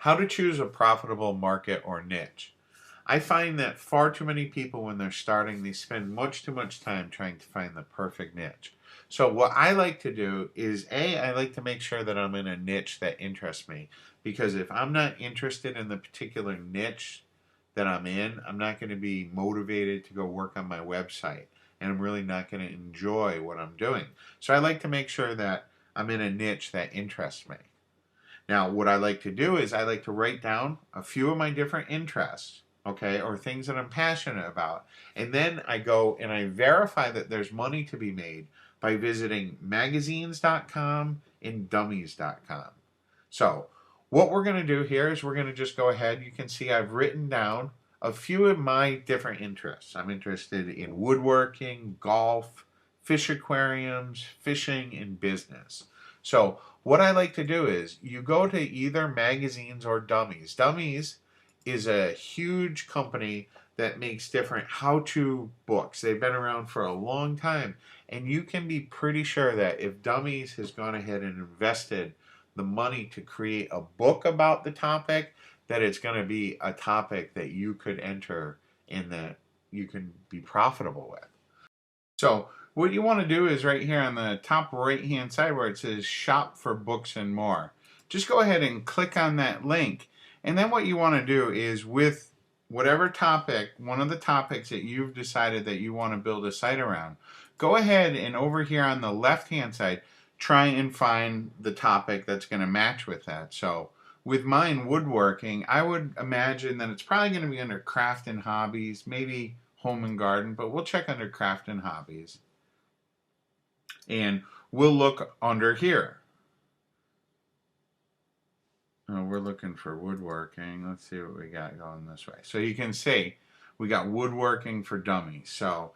How to choose a profitable market or niche. I find that far too many people, when they're starting, they spend much too much time trying to find the perfect niche. So what I like to do is, I like to make sure that I'm in a niche that interests me. Because if I'm not interested in the particular niche that I'm in, I'm not going to be motivated to go work on my website. And I'm really not going to enjoy what I'm doing. So I like to make sure that I'm in a niche that interests me. Now, what I like to do is I like to write down a few of my different interests, okay, or things that I'm passionate about. And then I go and I verify that there's money to be made by visiting magazines.com and dummies.com. So, what we're going to do here is we're going to just go ahead. You can see I've written down a few of my different interests. I'm interested in woodworking, golf, fish aquariums, fishing, and business. So what I like to do is you go to either magazines or Dummies. Dummies is a huge company that makes different how-to books. They've been around for a long time, and you can be pretty sure that if Dummies has gone ahead and invested the money to create a book about the topic, that it's going to be a topic that you could enter and that you can be profitable with. So what you want to do is right here on the top right hand side where it says shop for books and more, just go ahead and click on that link. And then what you want to do is, with whatever topic, one of the topics that you've decided that you want to build a site around, go ahead and over here on the left hand side, try and find the topic that's going to match with that. So with mine, woodworking, I would imagine that it's probably going to be under craft and hobbies, maybe home and garden, but we'll check under craft and hobbies. And we'll look under here. Oh, we're looking for woodworking. Let's see what we got going this way. So you can see we got woodworking for dummies. So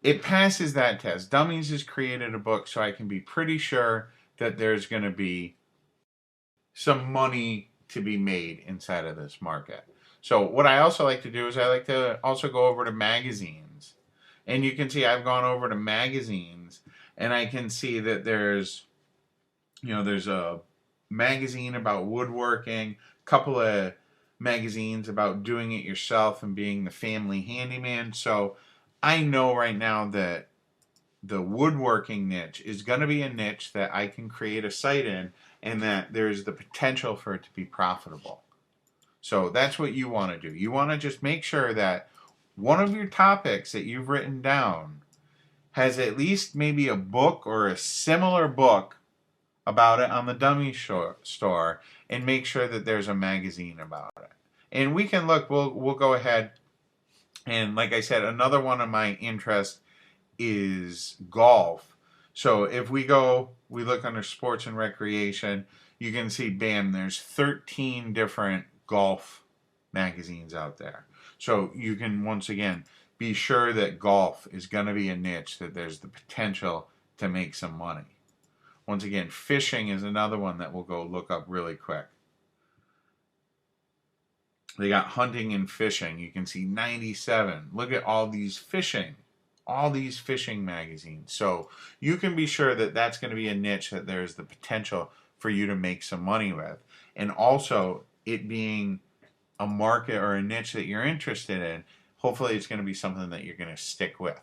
it passes that test. Dummies has created a book, so I can be pretty sure that there's going to be some money to be made inside of this market. So what I also like to do is I like to also go over to magazines. And you can see I've gone over to magazines, and I can see that there's a magazine about woodworking, a couple of magazines about doing it yourself and being the family handyman. So I know right now that the woodworking niche is going to be a niche that I can create a site in, and that there's the potential for it to be profitable. So that's what you want to do. You want to just make sure that one of your topics that you've written down has at least maybe a book or a similar book about it on the dummy store, and make sure that there's a magazine about it. And we can look, we'll go ahead, and like I said, another one of my interests is golf. So if we look under sports and recreation, you can see, bam, there's 13 different golf magazines out there. So you can, once again, be sure that golf is going to be a niche that there's the potential to make some money. Once again, fishing is another one that we'll go look up really quick. They got hunting and fishing. You can see 97. Look at all these fishing magazines. So you can be sure that that's going to be a niche that there's the potential for you to make some money with. And also, it being a market or a niche that you're interested in, hopefully it's going to be something that you're going to stick with.